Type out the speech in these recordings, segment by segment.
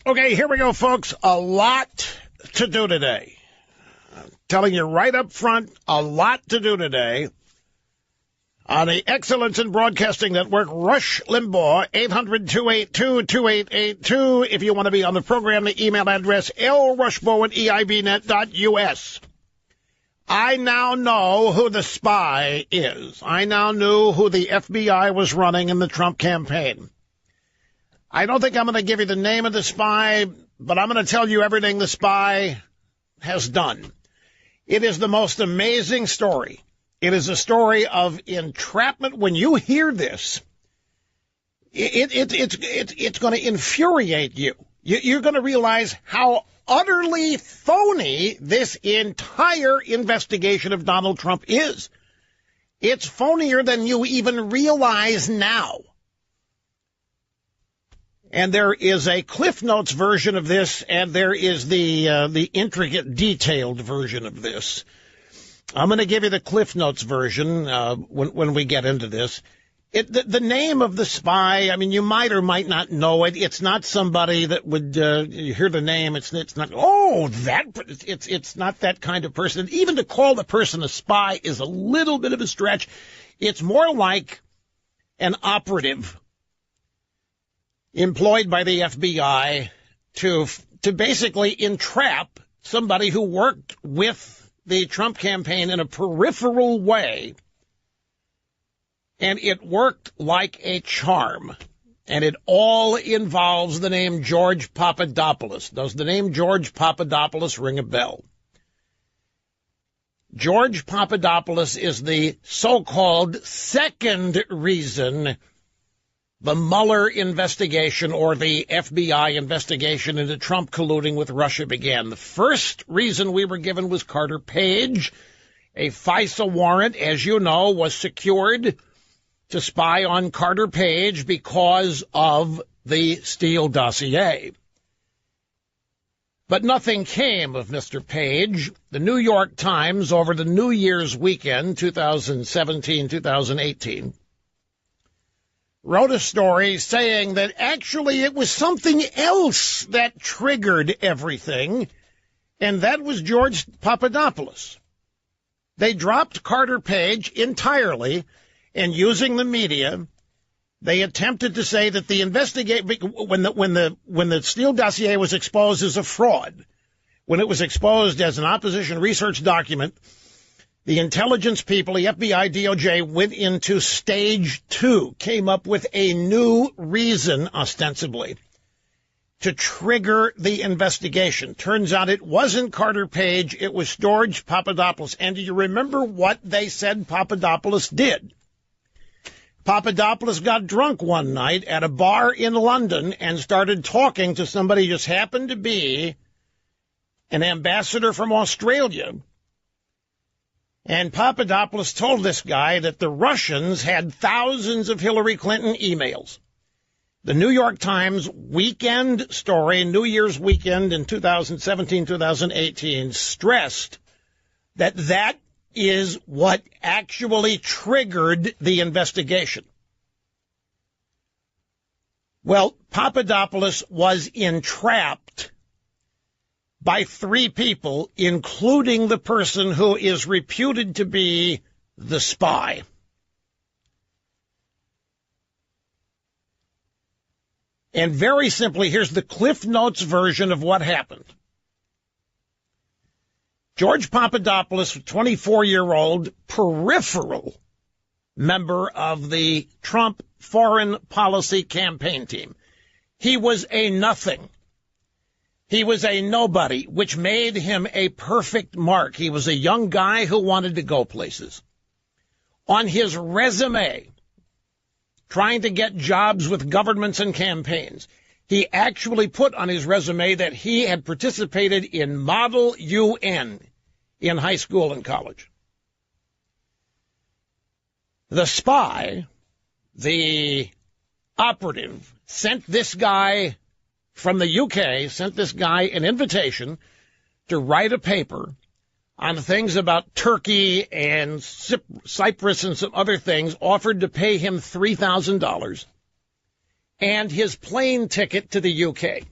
Okay, here we go, folks. A lot to do today. I'm telling you right up front, a lot to do today. On the Excellence in Broadcasting Network, Rush Limbaugh, 800-282-2882. If you want to be on the program, the email address, lrushbo@eibnet.us. I now know who the spy is. I now knew who the FBI was running in the Trump campaign. I don't think I'm going to give you the name of the spy, but I'm going to tell you everything the spy has done. It is the most amazing story. It is a story of entrapment. When you hear this, it's going to infuriate you. You're going to realize how utterly phony this entire investigation of Donald Trump is. It's phonier than you even realize now. And there is a Cliff Notes version of this, and there is the intricate, detailed version of this. I'm going to give you the Cliff Notes version when we get into this. The name of the spy, I mean, you might or might not know it. It's not somebody that would you hear the name. It's not. It's not that kind of person. Even to call the person a spy is a little bit of a stretch. It's more like an operative employed by the FBI to basically entrap somebody who worked with the Trump campaign in a peripheral way. And it worked like a charm. And it all involves the name George Papadopoulos. Does the name George Papadopoulos ring a bell? George Papadopoulos is the so-called second reason the Mueller investigation, or the FBI investigation into Trump colluding with Russia, began. The first reason we were given was Carter Page. A FISA warrant, as you know, was secured to spy on Carter Page because of the Steele dossier. But nothing came of Mr. Page. The New York Times, over the New Year's weekend, 2017-2018, wrote a story saying that actually it was something else that triggered everything, and that was George Papadopoulos. They dropped Carter Page entirely, and using the media, they attempted to say that the when the Steele dossier was exposed as a fraud, when it was exposed as an opposition research document, the intelligence people, the FBI, DOJ, went into stage 2, came up with a new reason, ostensibly, to trigger the investigation. Turns out it wasn't Carter Page, it was George Papadopoulos. And do you remember what they said Papadopoulos did? Papadopoulos got drunk one night at a bar in London and started talking to somebody who just happened to be an ambassador from Australia. And Papadopoulos told this guy that the Russians had thousands of Hillary Clinton emails. The New York Times weekend story, New Year's weekend in 2017-2018, stressed that that is what actually triggered the investigation. Well, Papadopoulos was entrapped by 3 people, including the person who is reputed to be the spy. And very simply, here's the Cliff Notes version of what happened. George Papadopoulos, a 24-year-old peripheral member of the Trump foreign policy campaign team. He was a nothing. He was a nobody, which made him a perfect mark. He was a young guy who wanted to go places. On his resume, trying to get jobs with governments and campaigns, he actually put on his resume that he had participated in Model UN in high school and college. The spy, the operative, sent this guy from the UK, sent this guy an invitation to write a paper on things about Turkey and Cyprus and some other things, offered to pay him $3,000 and his plane ticket to the UK.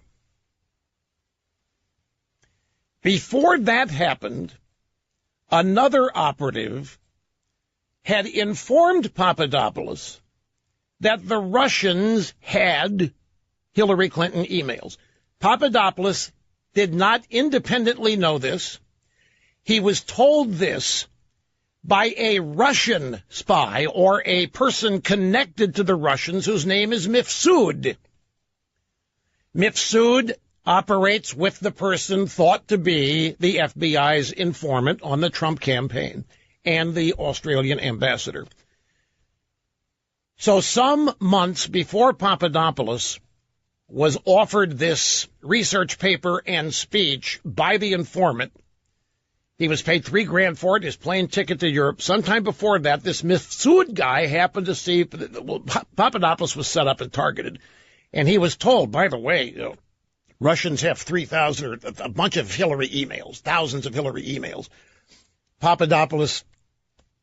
Before that happened, another operative had informed Papadopoulos that the Russians had Hillary Clinton emails. Papadopoulos did not independently know this. He was told this by a Russian spy or a person connected to the Russians whose name is Mifsud. Mifsud operates with the person thought to be the FBI's informant on the Trump campaign and the Australian ambassador. So some months before Papadopoulos was offered this research paper and speech by the informant, he was paid $3,000 for it, his plane ticket to Europe. Sometime before that, this Mifsud guy happened to see, Papadopoulos was set up and targeted. And he was told, by the way, Russians have 3,000 or a bunch of Hillary emails, thousands of Hillary emails. Papadopoulos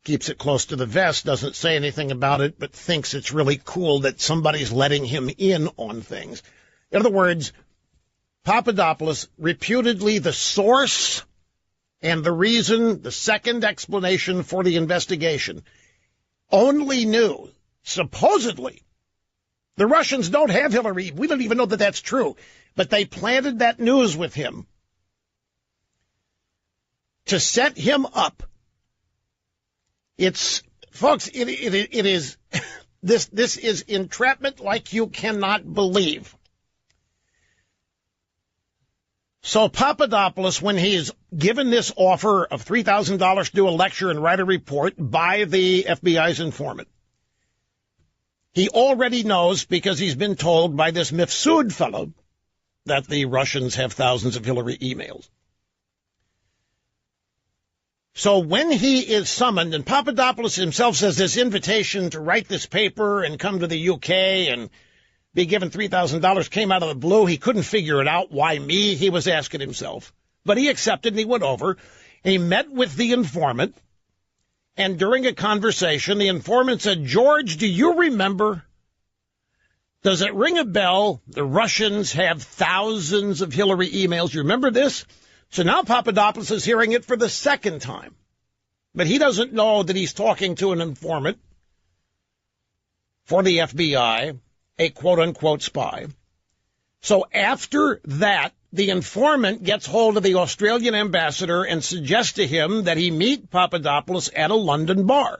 keeps it close to the vest, doesn't say anything about it, but thinks it's really cool that somebody's letting him in on things. In other words, Papadopoulos, reputedly the source and the reason, the second explanation for the investigation, only knew, supposedly, the Russians don't have Hillary. We don't even know that that's true. But they planted that news with him to set him up. It's, folks, it is, this is entrapment like you cannot believe. So Papadopoulos, when he's given this offer of $3,000 to do a lecture and write a report by the FBI's informant, he already knows, because he's been told by this Mifsud fellow, that the Russians have thousands of Hillary emails. So when he is summoned, and Papadopoulos himself says this invitation to write this paper and come to the UK and be given $3,000 came out of the blue. He couldn't figure it out. Why me? He was asking himself. But he accepted and he went over. He met with the informant. And during a conversation, the informant said, George, do you remember? Does it ring a bell? The Russians have thousands of Hillary emails. You remember this? So now Papadopoulos is hearing it for the second time. But he doesn't know that he's talking to an informant for the FBI, a quote-unquote spy. So after that, the informant gets hold of the Australian ambassador and suggests to him that he meet Papadopoulos at a London bar,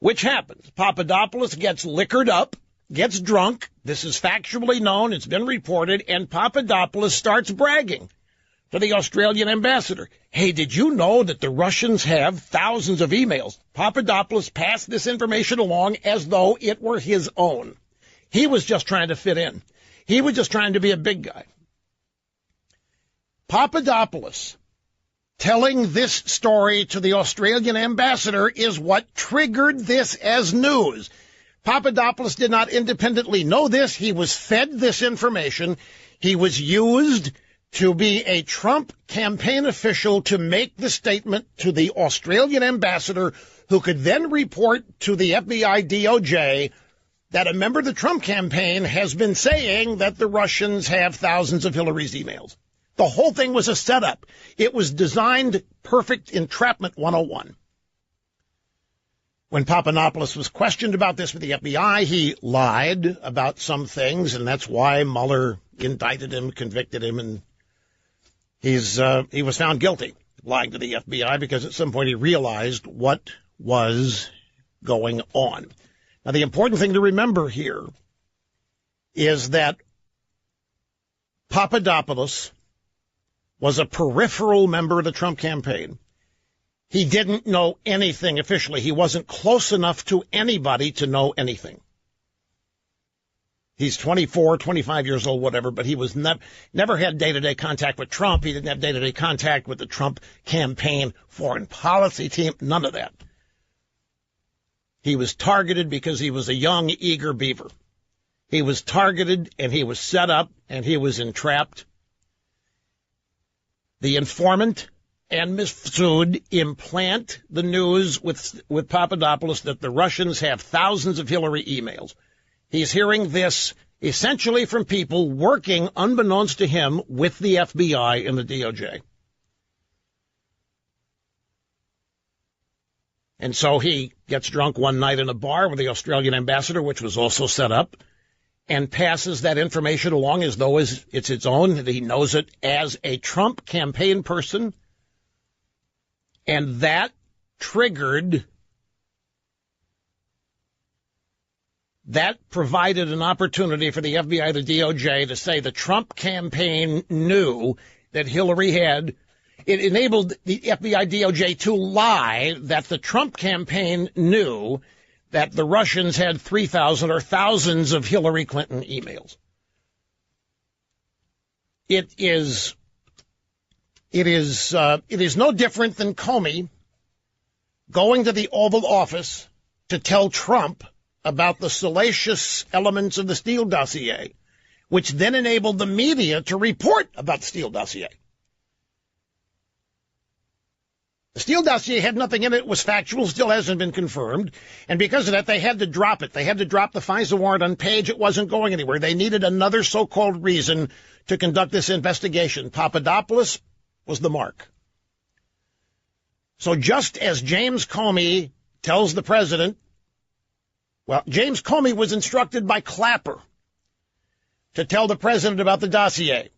which happens. Papadopoulos gets liquored up, gets drunk. This is factually known. It's been reported. And Papadopoulos starts bragging to the Australian ambassador. Hey, did you know that the Russians have thousands of emails? Papadopoulos passed this information along as though it were his own. He was just trying to fit in. He was just trying to be a big guy. Papadopoulos telling this story to the Australian ambassador is what triggered this as news. Papadopoulos did not independently know this. He was fed this information. He was used to be a Trump campaign official to make the statement to the Australian ambassador, who could then report to the FBI DOJ that a member of the Trump campaign has been saying that the Russians have thousands of Hillary's emails. The whole thing was a setup. It was designed perfect entrapment 101. When Papadopoulos was questioned about this with the FBI, he lied about some things, and that's why Mueller indicted him, convicted him, and he was found guilty, lying to the FBI, because at some point he realized what was going on. Now, the important thing to remember here is that Papadopoulos was a peripheral member of the Trump campaign. He didn't know anything officially. He wasn't close enough to anybody to know anything. He's 24, 25 years old, whatever, but he was never had day-to-day contact with Trump. He didn't have day-to-day contact with the Trump campaign foreign policy team, none of that. He was targeted because he was a young, eager beaver. He was targeted, and he was set up, and he was entrapped. The informant and Mifsud implant the news with Papadopoulos that the Russians have thousands of Hillary emails. He's hearing this essentially from people working unbeknownst to him with the FBI and the DOJ. And so he gets drunk one night in a bar with the Australian ambassador, which was also set up, and passes that information along as though it's its own, that he knows it as a Trump campaign person. And that provided an opportunity for the FBI, the DOJ, to say the Trump campaign knew that Hillary had. It enabled the FBI, DOJ to lie that the Trump campaign knew that the Russians had 3,000 or thousands of Hillary Clinton emails. It is no different than Comey going to the Oval Office to tell Trump about the salacious elements of the Steele dossier, which then enabled the media to report about the Steele dossier. The Steele dossier had nothing in it. It was factual, still hasn't been confirmed. And because of that, they had to drop it. They had to drop the FISA warrant on Page. It wasn't going anywhere. They needed another so-called reason to conduct this investigation. Papadopoulos was the mark. So just as James Comey tells the president, well, James Comey was instructed by Clapper to tell the president about the dossier.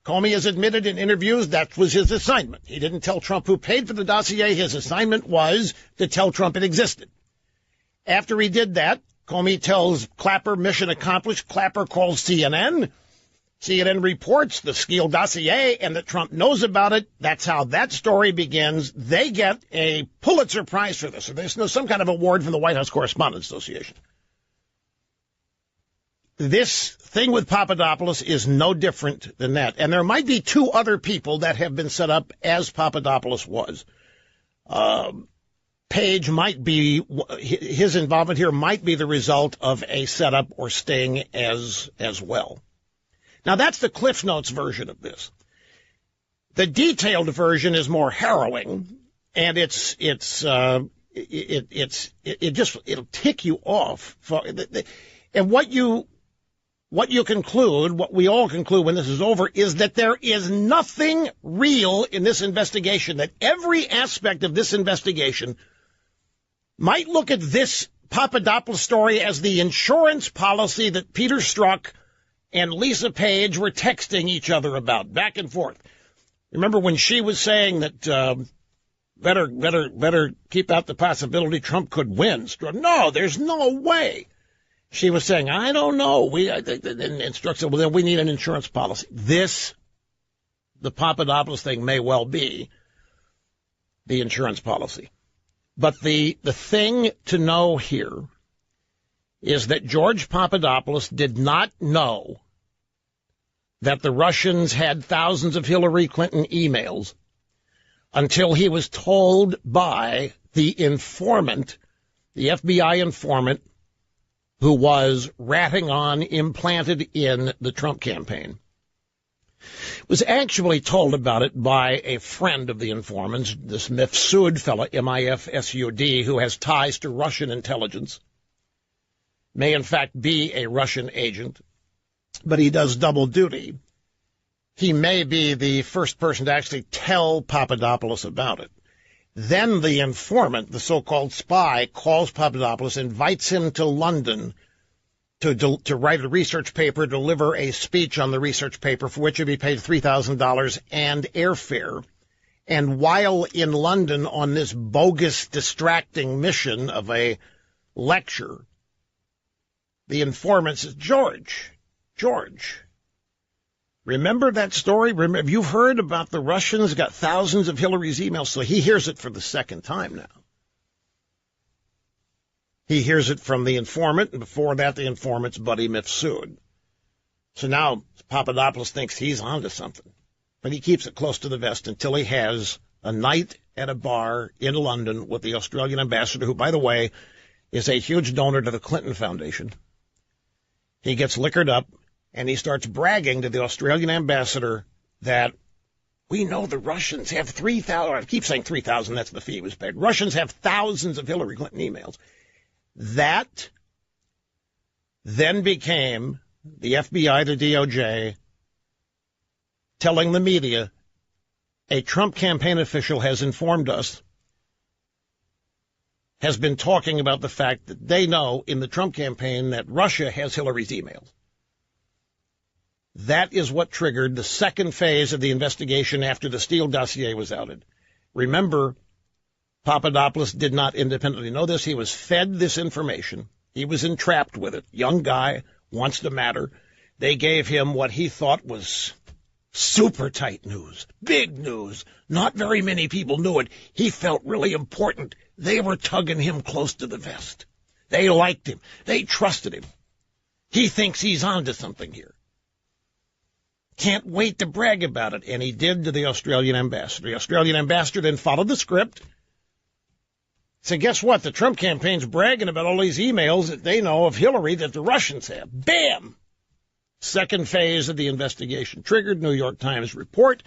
Comey has admitted in interviews that was his assignment. He didn't tell Trump who paid for the dossier. His assignment was to tell Trump it existed. After he did that, Comey tells Clapper, mission accomplished. Clapper calls CNN. CNN reports the Steele dossier and that Trump knows about it. That's how that story begins. They get a Pulitzer Prize for this. Or there's some kind of award from the White House Correspondents Association. This thing with Papadopoulos is no different than that. And there might be two other people that have been set up as Papadopoulos was. Page might be, his involvement here might be the result of a setup or sting as well. Now, that's the Cliff Notes version of this. The detailed version is more harrowing, and it'll tick you off. And what you conclude, what we all conclude when this is over, is that there is nothing real in this investigation, that every aspect of this investigation might look at this Papadopoulos story as the insurance policy that Peter Strzok and Lisa Page were texting each other about, back and forth. Remember when she was saying that better keep out the possibility Trump could win? No, there's no way. She was saying, I don't know. And Strzok said, well, then we need an insurance policy. The Papadopoulos thing may well be the insurance policy. But the thing to know here is that George Papadopoulos did not know that the Russians had thousands of Hillary Clinton emails until he was told by the informant, the FBI informant, who was ratting on, implanted in the Trump campaign. Was actually told about it by a friend of the informant's, this Mifsud fellow, M-I-F-S-U-D, who has ties to Russian intelligence, may in fact be a Russian agent, but he does double duty. He may be the first person to actually tell Papadopoulos about it. Then the informant, the so-called spy, calls Papadopoulos, invites him to London to write a research paper, deliver a speech on the research paper, for which he'd be paid $3,000 and airfare. And while in London on this bogus, distracting mission of a lecture, the informant says, George, remember that story? Have you heard about the Russians got thousands of Hillary's emails? So he hears it for the second time now. He hears it from the informant, and before that, the informant's buddy Mifsud. So now Papadopoulos thinks he's onto something, but he keeps it close to the vest until he has a night at a bar in London with the Australian ambassador, who, by the way, is a huge donor to the Clinton Foundation. He gets liquored up, and he starts bragging to the Australian ambassador that we know the Russians have 3,000, I keep saying 3,000, that's the fee he was paid. Russians have thousands of Hillary Clinton emails. That then became the FBI, the DOJ, telling the media, a Trump campaign official has informed us, has been talking about the fact that they know in the Trump campaign that Russia has Hillary's emails. That is what triggered the second phase of the investigation after the Steele dossier was outed. Remember, Papadopoulos did not independently know this. He was fed this information. He was entrapped with it. Young guy, wants to matter. They gave him what he thought was super tight news, big news. Not very many people knew it. He felt really important. They were tugging him close to the vest. They liked him. They trusted him. He thinks he's onto something here. Can't wait to brag about it. And he did to the Australian ambassador. The Australian ambassador then followed the script. Said, guess what? The Trump campaign's bragging about all these emails that they know of Hillary that the Russians have. Bam! Second phase of the investigation triggered. New York Times report.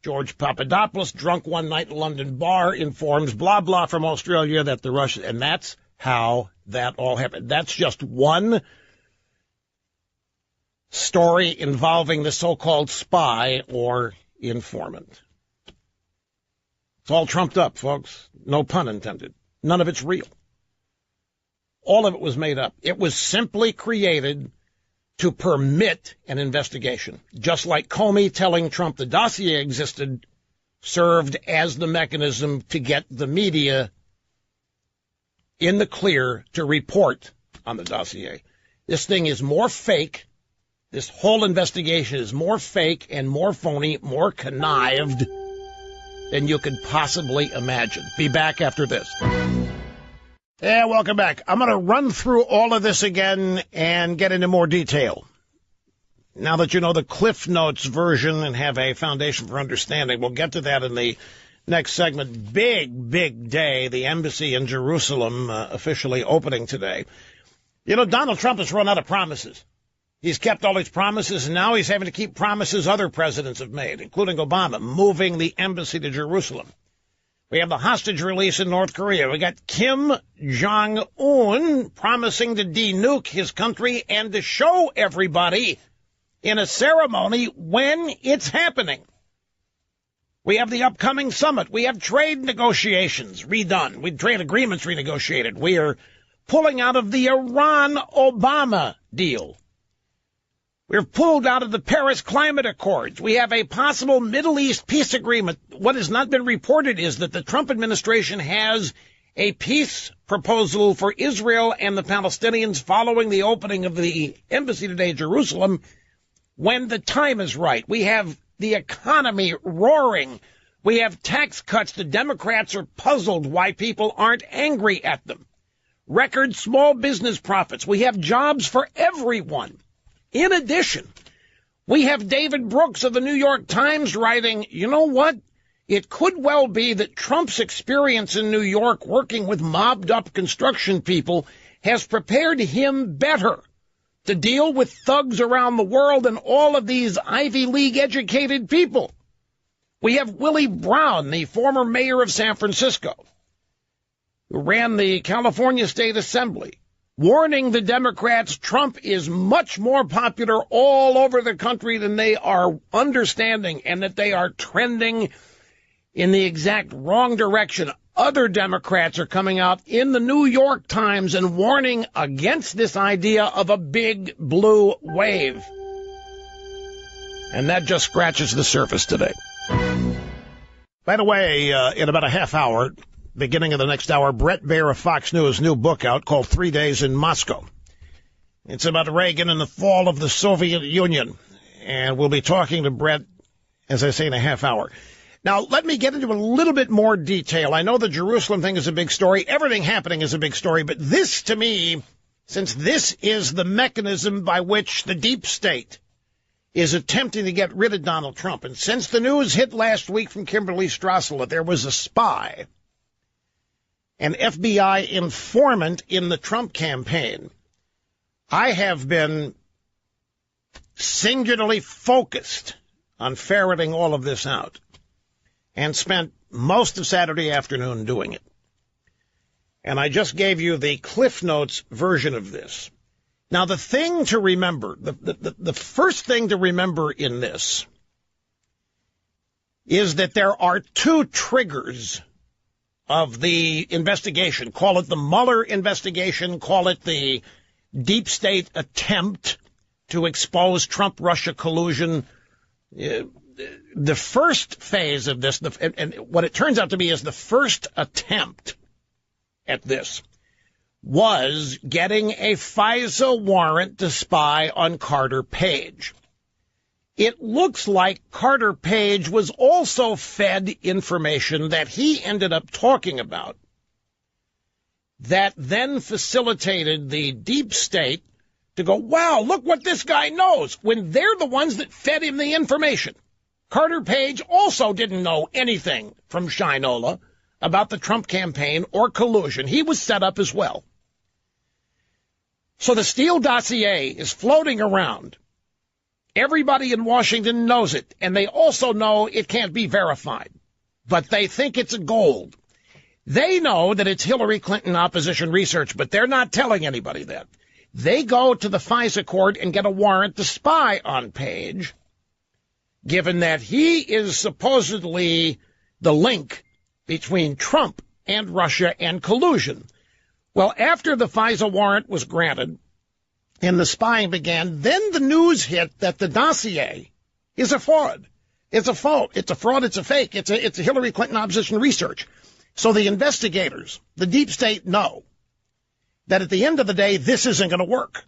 George Papadopoulos, drunk one night in a London bar, informs blah, blah from Australia that the Russians... And that's how that all happened. That's just one story involving the so-called spy or informant. It's all trumped up, folks. No pun intended. None of it's real. All of it was made up. It was simply created to permit an investigation. Just like Comey telling Trump the dossier existed served as the mechanism to get the media in the clear to report on the dossier. This thing is more fake. This whole investigation is more fake and more phony, more connived than you could possibly imagine. Be back after this. Yeah, welcome back. I'm going to run through all of this again and get into more detail. Now that you know the Cliff Notes version and have a foundation for understanding, we'll get to that in the next segment. Big day. The embassy in Jerusalem officially opening today. You know, Donald Trump has run out of promises. He's kept all his promises, and now he's having to keep promises other presidents have made, including Obama, moving the embassy to Jerusalem. We have the hostage release in North Korea. We got Kim Jong-un promising to de-nuke his country and to show everybody in a ceremony when it's happening. We have the upcoming summit. We have trade negotiations redone. We trade agreements renegotiated. We are pulling out of the Iran-Obama deal. We're pulled out of the Paris Climate Accords. We have a possible Middle East peace agreement. What has not been reported is that the Trump administration has a peace proposal for Israel and the Palestinians following the opening of the embassy today in Jerusalem when the time is right. We have the economy roaring. We have tax cuts. The Democrats are puzzled why people aren't angry at them. Record small business profits. We have jobs for everyone. In addition, we have David Brooks of the New York Times writing, you know what? It could well be that Trump's experience in New York working with mobbed-up construction people has prepared him better to deal with thugs around the world and all of these Ivy League-educated people. We have Willie Brown, the former mayor of San Francisco, who ran the California State Assembly, warning the Democrats Trump is much more popular all over the country than they are understanding and that they are trending in the exact wrong direction. Other Democrats are coming out in the New York Times and warning against this idea of a big blue wave. And that just scratches the surface today. By the way, in about a half hour, beginning of the next hour, Bret Baier of Fox News' new book out called 3 Days in Moscow. It's about Reagan and the fall of the Soviet Union. And we'll be talking to Bret, as I say, in a half hour. Now, let me get into a little bit more detail. I know the Jerusalem thing is a big story. Everything happening is a big story. But this, to me, since this is the mechanism by which the deep state is attempting to get rid of Donald Trump, and since the news hit last week from Kimberly Strassel that there was a spy, an FBI informant in the Trump campaign, I have been singularly focused on ferreting all of this out and spent most of Saturday afternoon doing it. And I just gave you the Cliff Notes version of this. Now, the thing to remember, the first thing to remember in this is that there are two triggers of the investigation. Call it the Mueller investigation, call it the deep state attempt to expose Trump-Russia collusion. The first phase of this, and what it turns out to be is the first attempt at this, was getting a FISA warrant to spy on Carter Page. It looks like Carter Page was also fed information that he ended up talking about that then facilitated the deep state to go, wow, look what this guy knows, when they're the ones that fed him the information. Carter Page also didn't know anything from Shinola about the Trump campaign or collusion. He was set up as well. So the Steele dossier is floating around. Everybody in Washington knows it, and they also know it can't be verified. But they think it's gold. They know that it's Hillary Clinton opposition research, but they're not telling anybody that. They go to the FISA court and get a warrant to spy on Page, given that he is supposedly the link between Trump and Russia and collusion. Well, after the FISA warrant was granted and the spying began, then the news hit that the dossier is a fraud. It's a fault. It's a fraud. It's a fake. It's a Hillary Clinton opposition research. So the investigators, the deep state, know that at the end of the day, this isn't going to work.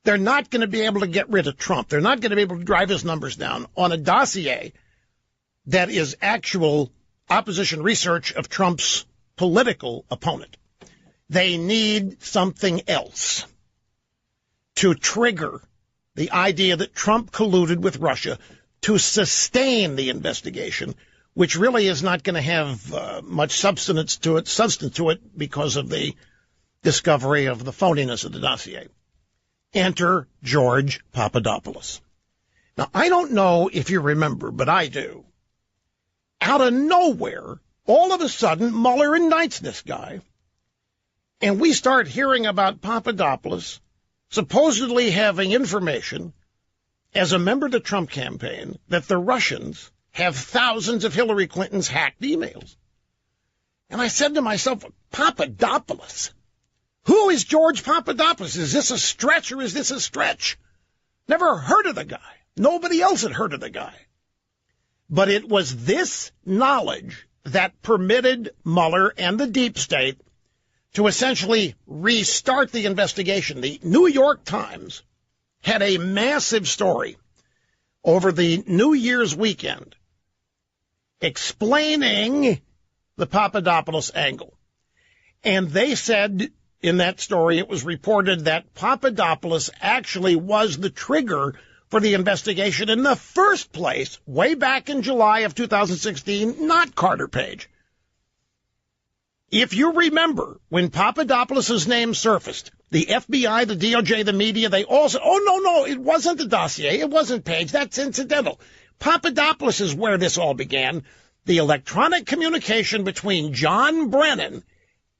They're not going to be able to get rid of Trump. They're not going to be able to drive his numbers down on a dossier that is actual opposition research of Trump's political opponent. They need something else to trigger the idea that Trump colluded with Russia to sustain the investigation, which really is not going to have much substance to it because of the discovery of the phoniness of the dossier. Enter George Papadopoulos. Now, I don't know if you remember, but I do. Out of nowhere, all of a sudden, Mueller indicts this guy. And we start hearing about Papadopoulos supposedly having information as a member of the Trump campaign that the Russians have thousands of Hillary Clinton's hacked emails. And I said to myself, Papadopoulos? Who is George Papadopoulos? Is this a stretch or is this a stretch? Never heard of the guy. Nobody else had heard of the guy. But it was this knowledge that permitted Mueller and the deep state to essentially restart the investigation. The New York Times had a massive story over the New Year's weekend explaining the Papadopoulos angle. And they said in that story, it was reported that Papadopoulos actually was the trigger for the investigation in the first place, way back in July of 2016, not Carter Page. If you remember, when Papadopoulos' name surfaced, the FBI, the DOJ, the media, they all said, oh, no, it wasn't the dossier. It wasn't Page. That's incidental. Papadopoulos is where this all began. The electronic communication between John Brennan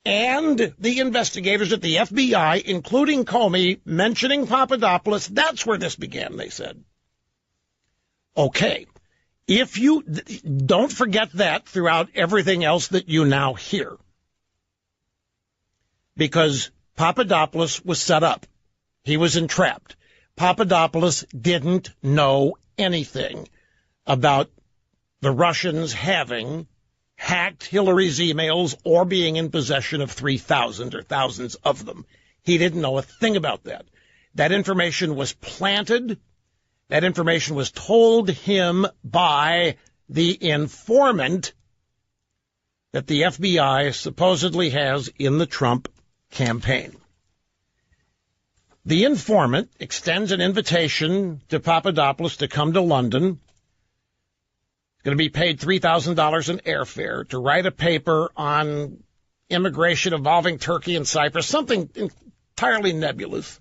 and the investigators at the FBI, including Comey, mentioning Papadopoulos, that's where this began, they said. Okay. If you don't forget that throughout everything else that you now hear. Because Papadopoulos was set up. He was entrapped. Papadopoulos didn't know anything about the Russians having hacked Hillary's emails or being in possession of 3,000 or thousands of them. He didn't know a thing about that. That information was planted. That information was told him by the informant that the FBI supposedly has in the Trump campaign. The informant extends an invitation to Papadopoulos to come to London. He's going to be paid $3,000 in airfare to write a paper on immigration involving Turkey and Cyprus, something entirely nebulous.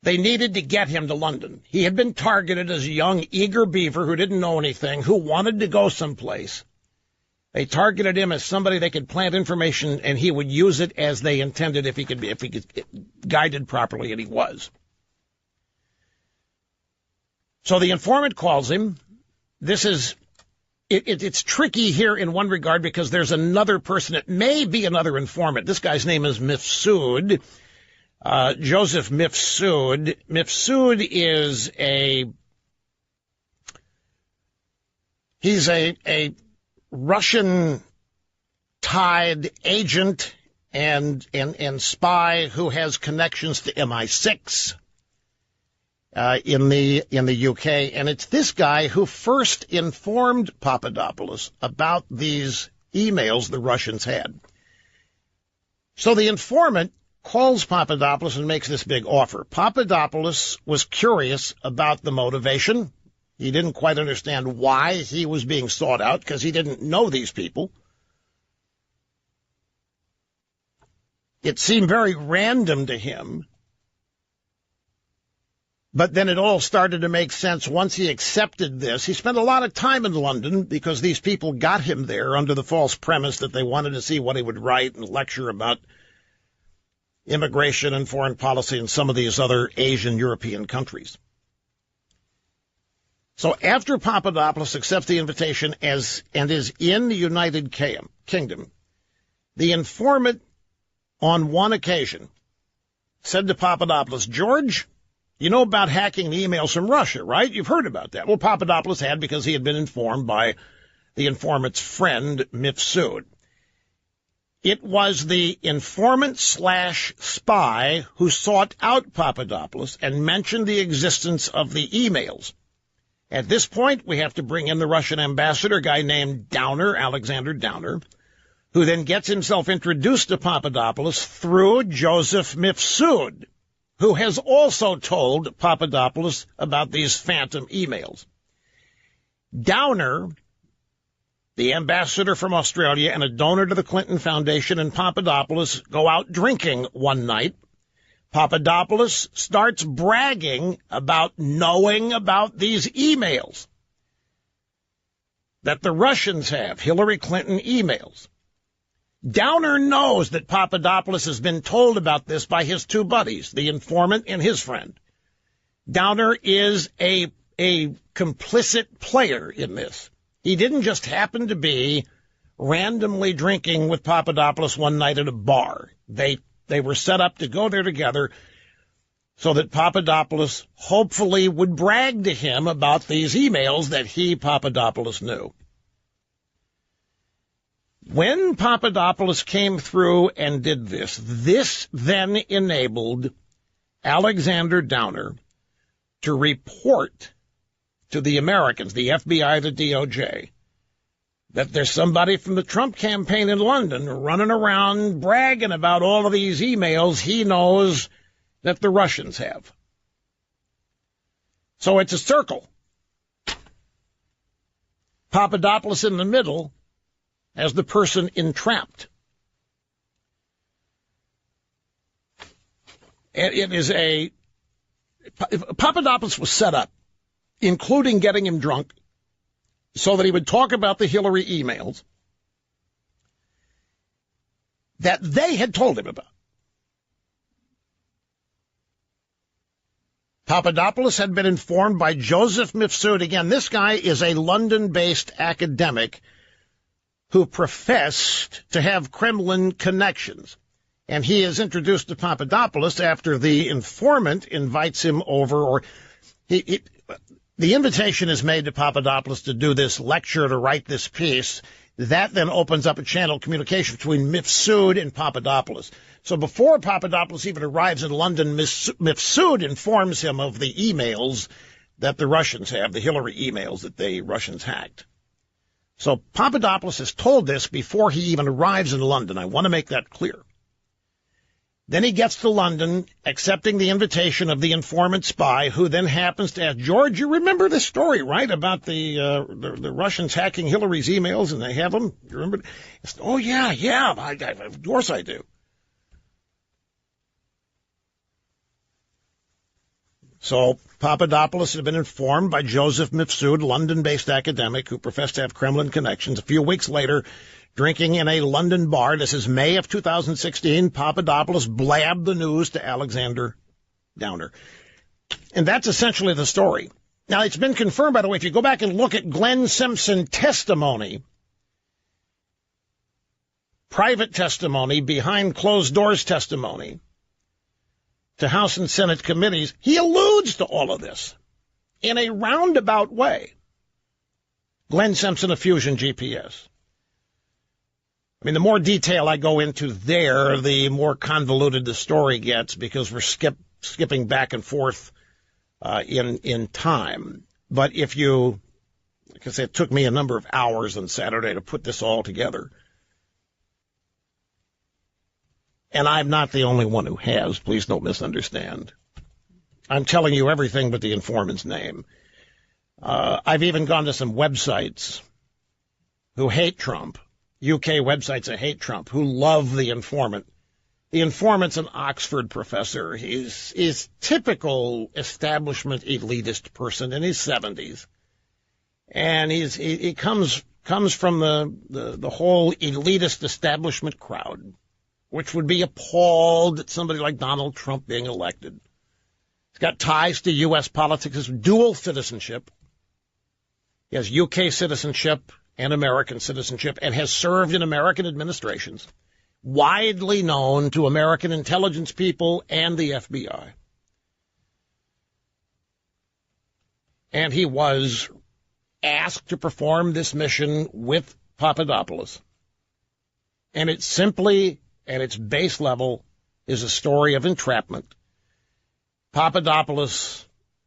They needed to get him to London. He had been targeted as a young, eager beaver who didn't know anything, who wanted to go someplace. They targeted him as somebody they could plant information, and he would use it as they intended if he could guided properly, and he was. So the informant calls him. This is it's tricky here in one regard because there's another person. It may be another informant. This guy's name is Mifsud, Joseph Mifsud. Mifsud is he's a Russian-tied agent and spy who has connections to MI6 in the UK, and it's this guy who first informed Papadopoulos about these emails the Russians had. So the informant calls Papadopoulos and makes this big offer. Papadopoulos was curious about the motivation. He didn't quite understand why he was being sought out because he didn't know these people. It seemed very random to him. But then it all started to make sense once he accepted this. He spent a lot of time in London because these people got him there under the false premise that they wanted to see what he would write and lecture about immigration and foreign policy in some of these other Asian European countries. So after Papadopoulos accepts the invitation and is in the United Kingdom, the informant on one occasion said to Papadopoulos, "George, you know about hacking the emails from Russia, right? You've heard about that." Well, Papadopoulos had because he had been informed by the informant's friend, Mifsud. It was the informant/spy who sought out Papadopoulos and mentioned the existence of the emails. At this point, we have to bring in the Russian ambassador, a guy named Downer, Alexander Downer, who then gets himself introduced to Papadopoulos through Joseph Mifsud, who has also told Papadopoulos about these phantom emails. Downer, the ambassador from Australia and a donor to the Clinton Foundation, and Papadopoulos go out drinking one night. Papadopoulos starts bragging about knowing about these emails that the Russians have, Hillary Clinton emails. Downer knows that Papadopoulos has been told about this by his two buddies, the informant and his friend. Downer is a complicit player in this. He didn't just happen to be randomly drinking with Papadopoulos one night at a bar. They were set up to go there together so that Papadopoulos hopefully would brag to him about these emails that he, Papadopoulos, knew. When Papadopoulos came through and did this then enabled Alexander Downer to report to the Americans, the FBI, the DOJ, that there's somebody from the Trump campaign in London running around bragging about all of these emails he knows that the Russians have. So it's a circle. Papadopoulos in the middle as the person entrapped. And it is Papadopoulos was set up, including getting him drunk, so that he would talk about the Hillary emails that they had told him about. Papadopoulos had been informed by Joseph Mifsud. Again, this guy is a London-based academic who professed to have Kremlin connections. And he is introduced to Papadopoulos after the informant invites him over, or the invitation is made to Papadopoulos to do this lecture, to write this piece. That then opens up a channel of communication between Mifsud and Papadopoulos. So before Papadopoulos even arrives in London, Mifsud informs him of the emails that the Russians have, the Hillary emails that the Russians hacked. So Papadopoulos is told this before he even arrives in London. I want to make that clear. Then he gets to London, accepting the invitation of the informant spy, who then happens to ask, "George, you remember this story, right, about the Russians hacking Hillary's emails, and they have them? You remember?" "Oh, yeah, of course I do." So Papadopoulos had been informed by Joseph Mifsud, London-based academic who professed to have Kremlin connections. A few weeks later, drinking in a London bar, this is May of 2016, Papadopoulos blabbed the news to Alexander Downer. And that's essentially the story. Now, it's been confirmed, by the way, if you go back and look at Glenn Simpson testimony, private testimony, behind closed doors testimony, to House and Senate committees, he alludes to all of this in a roundabout way. Glenn Simpson of Fusion GPS. I mean, the more detail I go into there, the more convoluted the story gets because we're skipping back and forth in time. But if you, like I said, it took me a number of hours on Saturday to put this all together. And I'm not the only one who has. Please don't misunderstand. I'm telling you everything but the informant's name. I've even gone to some websites who hate Trump, UK websites that hate Trump, who love the informant. The informant's an Oxford professor. He's typical establishment elitist person in his 70s. And he comes from the whole elitist establishment crowd, which would be appalled at somebody like Donald Trump being elected. He's got ties to U.S. politics, has dual citizenship. He has UK citizenship and American citizenship and has served in American administrations, widely known to American intelligence people and the FBI. And he was asked to perform this mission with Papadopoulos. And it's simply, at its base level, is a story of entrapment. Papadopoulos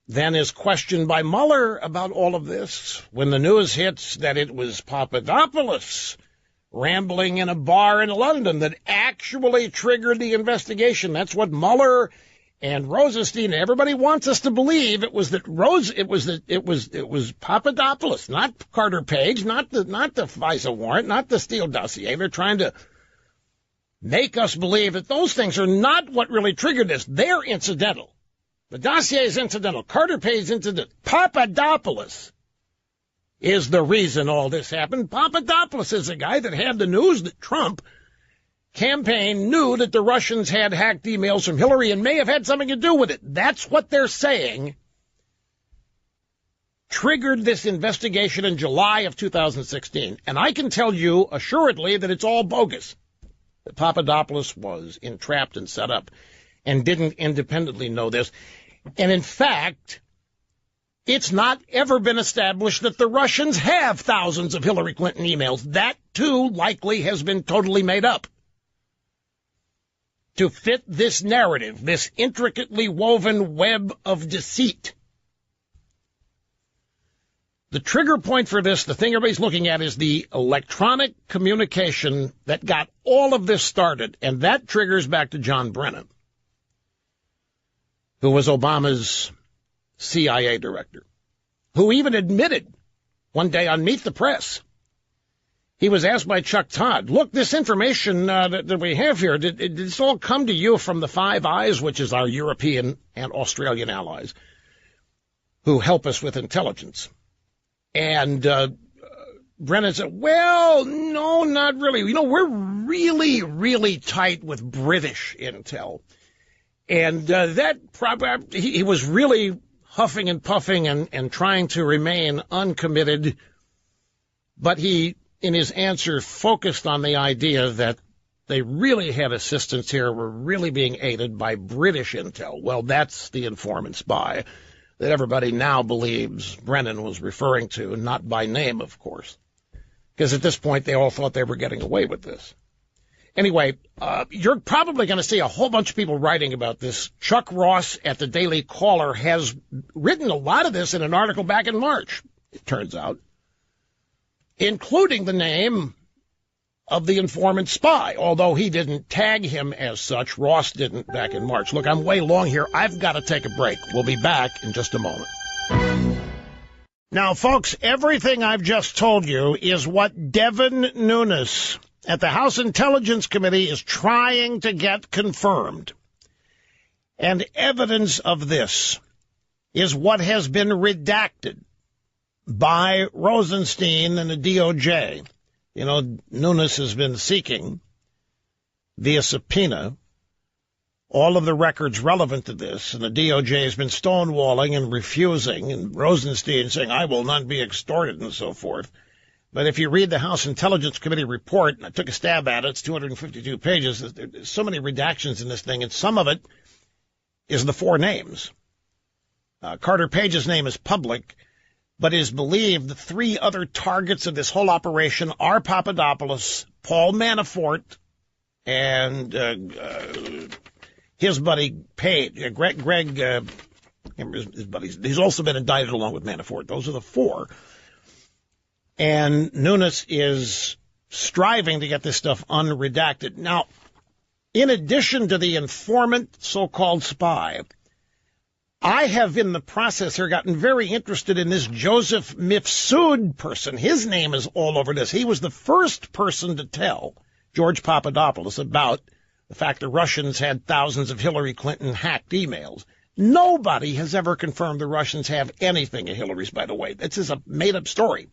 then is questioned by Mueller about all of this when the news hits that it was Papadopoulos rambling in a bar in London that actually triggered the investigation. That's what Mueller and Rosenstein, everybody wants us to believe. It was Papadopoulos, not Carter Page, not the FISA warrant, not the Steele dossier. They're trying to make us believe that those things are not what really triggered this. They're incidental. The dossier is incidental. Carter Page is incidental. Papadopoulos is the reason all this happened. Papadopoulos is the guy that had the news that Trump campaign knew that the Russians had hacked emails from Hillary and may have had something to do with it. That's what they're saying triggered this investigation in July of 2016. And I can tell you assuredly that it's all bogus. That Papadopoulos was entrapped and set up and didn't independently know this. And in fact, it's not ever been established that the Russians have thousands of Hillary Clinton emails. That, too, likely has been totally made up to fit this narrative, this intricately woven web of deceit. The trigger point for this, the thing everybody's looking at, is the electronic communication that got all of this started, and that triggers back to John Brennan, who was Obama's CIA director, who even admitted one day on Meet the Press, he was asked by Chuck Todd, look, this information that we have here, did this all come to you from the Five Eyes, which is our European and Australian allies, who help us with intelligence? And Brennan said, well, no, not really. You know, we're really, really tight with British intel. And he was really huffing and puffing and trying to remain uncommitted. But he, in his answer, focused on the idea that they really had assistance here, were really being aided by British intel. Well, that's the informant spy that everybody now believes Brennan was referring to, not by name, of course, because at this point they all thought they were getting away with this. Anyway, you're probably going to see a whole bunch of people writing about this. Chuck Ross at the Daily Caller has written a lot of this in an article back in March, it turns out, including the name of the informant spy, although he didn't tag him as such. Ross didn't back in March. Look, I'm way long here. I've got to take a break. We'll be back in just a moment. Now, folks, everything I've just told you is what Devin Nunes at the House Intelligence Committee is trying to get confirmed. And evidence of this is what has been redacted by Rosenstein and the DOJ. You know, Nunes has been seeking, via subpoena, all of the records relevant to this, and the DOJ has been stonewalling and refusing, and Rosenstein saying, I will not be extorted, and so forth. But if you read the House Intelligence Committee report, and I took a stab at it, it's 252 pages, there's so many redactions in this thing, and some of it is the four names. Carter Page's name is public, but it is believed the three other targets of this whole operation are Papadopoulos, Paul Manafort, and his buddy Page, Greg, his buddies. He's also been indicted along with Manafort. Those are the four. And Nunes is striving to get this stuff unredacted. Now, in addition to the informant, so-called spy, I have in the process here gotten very interested in this Joseph Mifsud person. His name is all over this. He was the first person to tell George Papadopoulos about the fact the Russians had thousands of Hillary Clinton hacked emails. Nobody has ever confirmed the Russians have anything of Hillary's, by the way. This is a made-up story.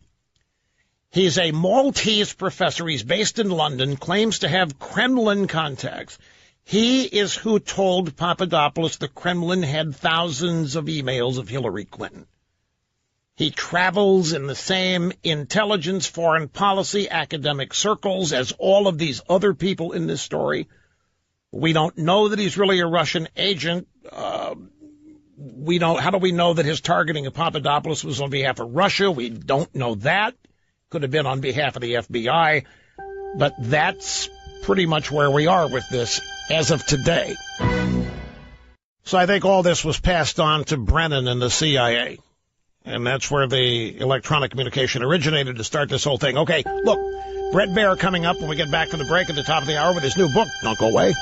He's a Maltese professor. He's based in London, claims to have Kremlin contacts. He is who told Papadopoulos the Kremlin had thousands of emails of Hillary Clinton. He travels in the same intelligence, foreign policy, academic circles as all of these other people in this story. We don't know that he's really a Russian agent. How do we know that his targeting of Papadopoulos was on behalf of Russia? We don't know that. Could have been on behalf of the FBI. But that's pretty much where we are with this as of today. So I think all this was passed on to Brennan and the CIA. And that's where the electronic communication originated to start this whole thing. Okay, look, Brett Baer coming up when we get back from the break at the top of the hour with his new book. Don't go away.